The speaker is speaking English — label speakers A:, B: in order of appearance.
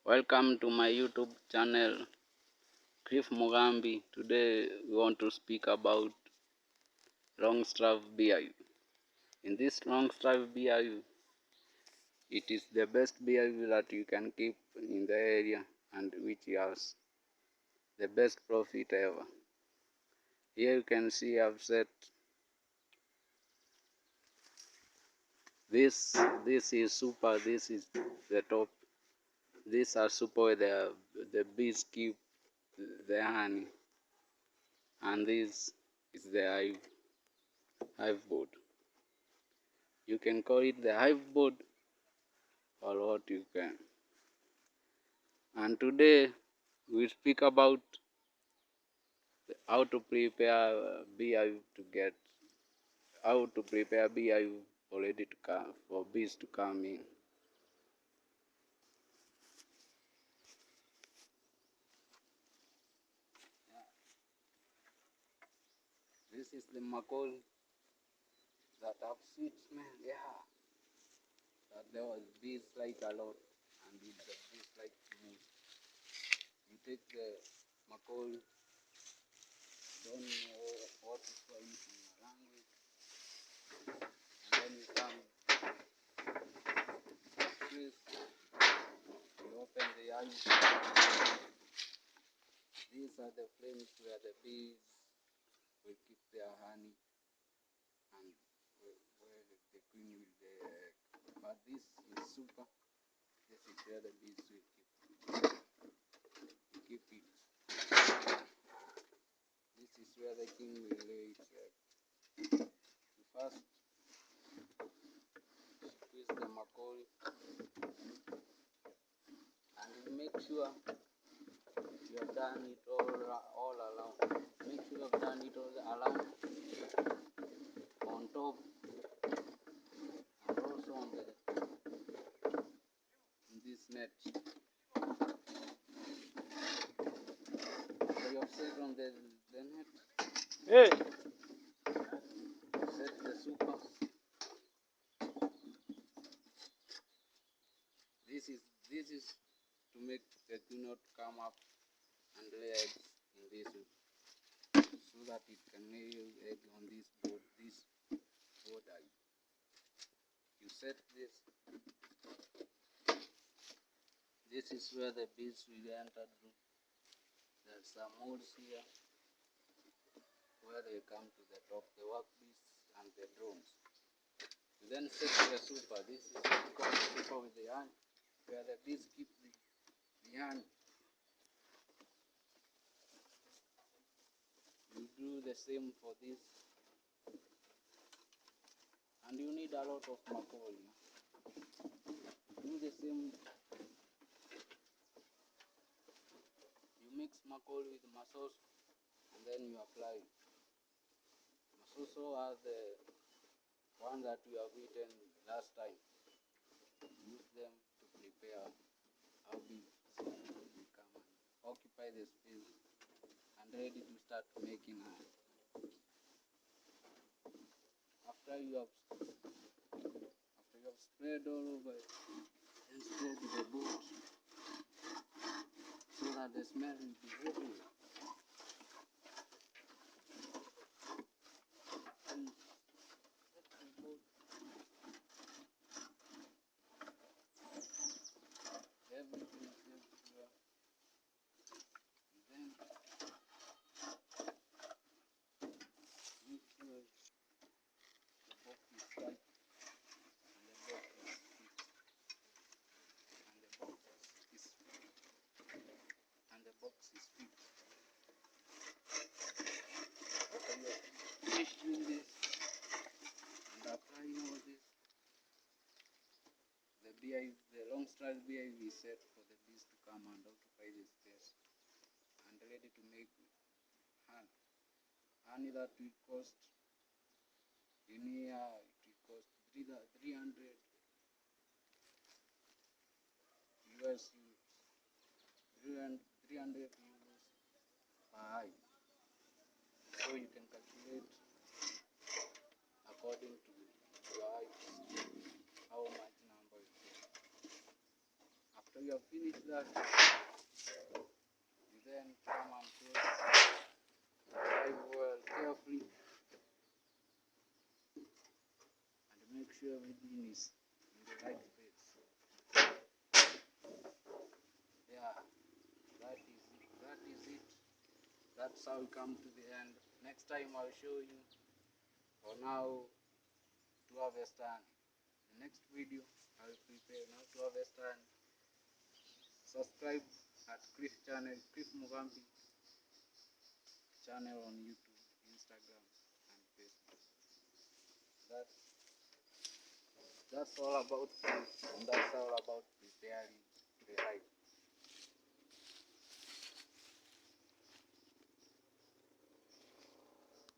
A: Welcome to my YouTube channel, Cliff Mugambi. Today we want to speak about long strap beehive. In this long strap beehive, it is the best beehive that you can keep in the area and which has the best profit ever. Here you can see I've set this. This is super. This is the top. These are super where the bees keep the honey, and this is the hive board. You can call it the hive board or what you can. And today we speak about how to prepare beehive to get how to prepare beehive already to come for bees to come in. This is the macol that have sweet smell. Yeah, that there was bees like a lot, and the bees like to move. You take the macol, don't know what to call it in your language, and then you come twist, you open the eyes. These are the flames where the bees will keep their honey and where the queen will lay egg. But this is super. This is where the bees will keep it. This is where the king will lay its egg. You first squeeze the macol and you make sure you have done it all around. Make sure you have done it all around, on top, and also on this net. So you have set on the net. Hey! Set the super. This is to make the queen not come up and lay eggs in this wood, so that it can lay egg on this board. You set this. This is where the bees will enter through. There's some holes here where they come to the top, the work bees and the drones. You then set the super. This is called the super with the honey, where the bees keep the honey. You do the same for this, and you need a lot of macol. Do the same. You mix macol with masoso and then you apply. Masoso are the one that we have eaten last time. Use them to prepare how bees will come and occupy the space and ready to start making honey. After you have spread all over, then spread the board so that the smell will be everywhere. And set the board everything everywhere. And then make sure the box is tight and the box is fit and the box is fit and the box is fit. After you have finished doing this and applying all this, the long strap beehive is set for the bees to come and occupy the space and ready to make honey. Honey that will cost in here, it will cost 300 US 300 euros per hive. So you can calculate according to your hives how much number you get. After you have finished that, you then come and close the hive well carefully and make sure everything is in the right place. Yeah, that is it. That is it. That's how we come to the end. Next time I'll show you. For now, to harvest honey. The next video I will prepare now to harvest honey. Subscribe at Cliff channel, Cliff Mugambi channel on YouTube, Instagram, and Facebook. That's all about food, and that's all about preparing the hive.